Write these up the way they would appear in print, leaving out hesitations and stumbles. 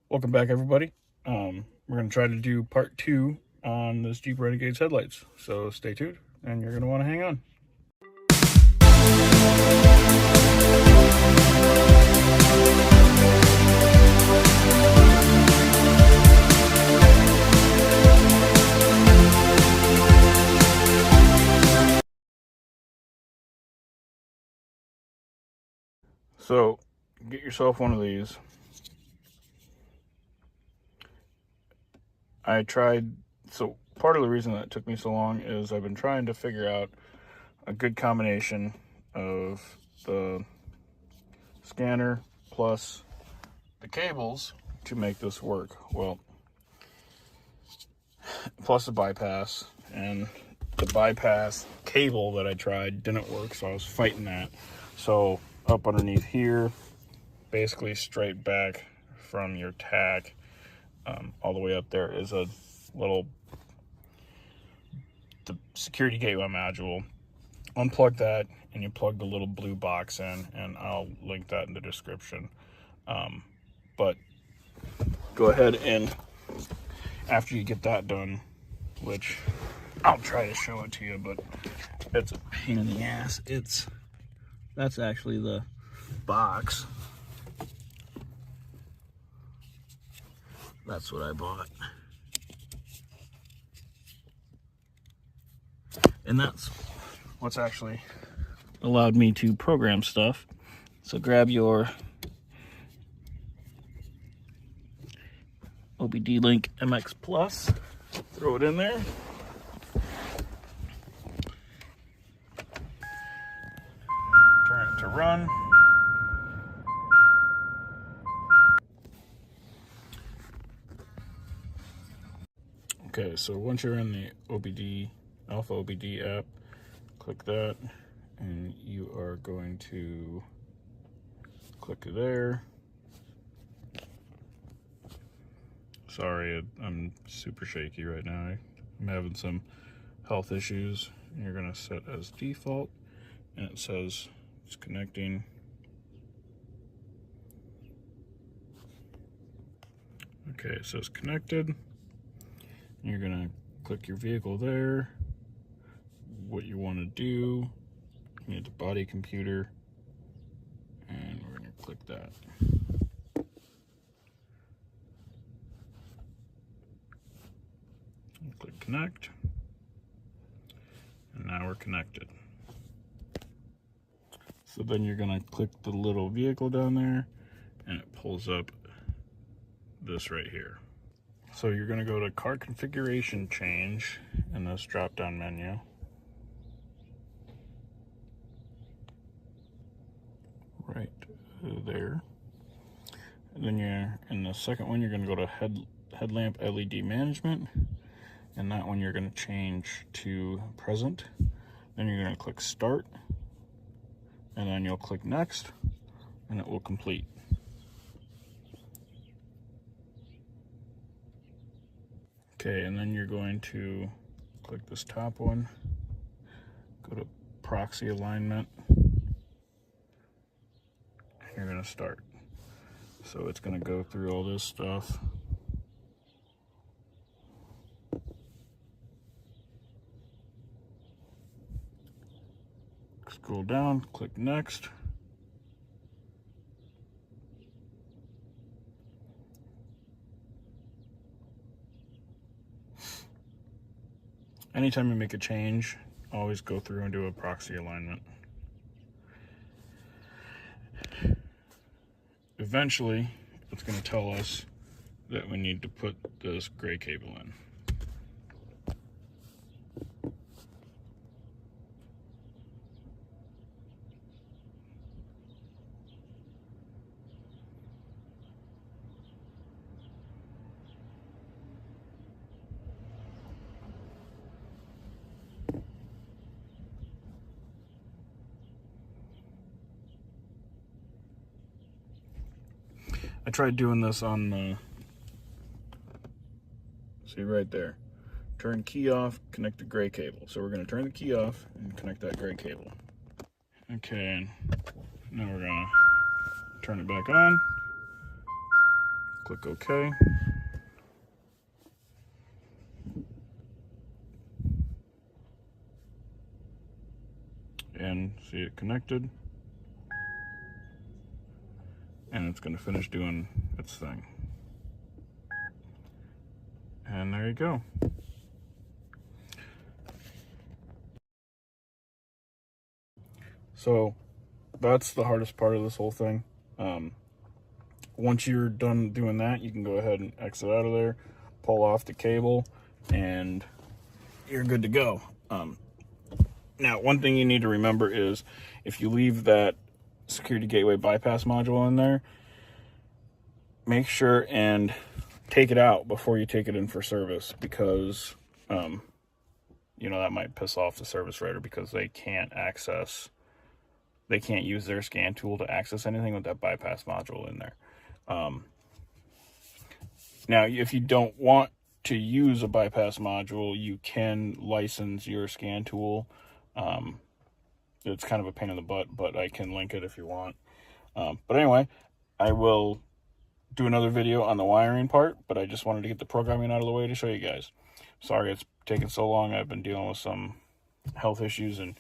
Welcome back, everybody. We're going to try to do part 2 on this Jeep Renegade's headlights. So stay tuned, and you're going to want to hang on. So get yourself one of these. So part of the reason that it took me so long is I've been trying to figure out a good combination of the scanner plus the cables to make this work. Well, plus the bypass, and the bypass cable that I tried didn't work, so I was fighting that. So up underneath here, basically straight back from your tack, all the way up there is a little the security gateway module. Unplug that and you plug the little blue box in, and I'll link that in the description. But go ahead, and after you get that done, which I'll try to show it to you, but it's a pain in the ass. That's actually the box. That's what I bought. And that's what's actually allowed me to program stuff. So grab your OBD Link MX Plus, throw it in there. Turn it to run. Okay, so once you're in the Alpha OBD app, click that, and you are going to click there. Sorry, I'm super shaky right now. I'm having some health issues. And you're going to set as default, and it says it's connecting. Okay, it says connected. You're going to click your vehicle there, what you want to do. You need the body computer, and we're going to click that. Click connect, and now we're connected. So then you're going to click the little vehicle down there, and it pulls up this right here. So you're going to go to car configuration change in this drop down menu. Right there. And then you're in the second one, you're going to go to headlamp LED management, and that one you're going to change to present. Then you're going to click start, and then you'll click next, and it will complete. Okay, and then you're going to click this top one, go to proxy alignment, you're going to start. So it's going to go through all this stuff. Scroll down, click next. Anytime you make a change, always go through and do a proxy alignment. Eventually, it's going to tell us that we need to put this gray cable in. I tried doing this on the, see right there, turn key off, connect the gray cable. So we're going to turn the key off and connect that gray cable. Okay, now we're going to turn it back on, Click OK. And see it connected. And it's going to finish doing its thing. And there you go. So that's the hardest part of this whole thing. Once you're done doing that, you can go ahead and exit out of there, pull off the cable, and you're good to go. Now, one thing you need to remember is if you leave that security gateway bypass module in there, make sure and take it out before you take it in for service, because you know, that might piss off the service writer, because they can't use their scan tool to access anything with that bypass module in there. Now, if you don't want to use a bypass module, you can license your scan tool. It's kind of a pain in the butt, but I can link it if you want. But anyway, I will do another video on the wiring part, but I just wanted to get the programming out of the way to show you guys. Sorry it's taken so long. I've been dealing with some health issues and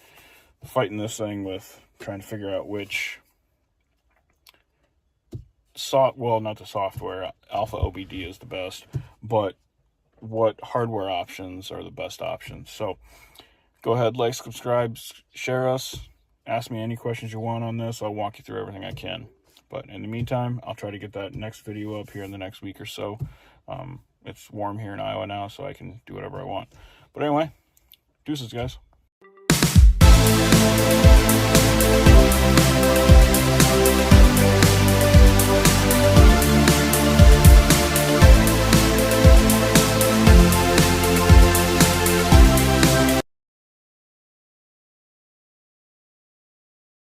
fighting this thing with trying to figure out which not the software, Alpha OBD is the best, but what hardware options are the best options. So go ahead, like, subscribe, share us, ask me any questions you want on this. I'll walk you through everything I can. But in the meantime, I'll try to get that next video up here in the next week or so. It's warm here in Iowa now, so I can do whatever I want. But anyway, deuces, guys.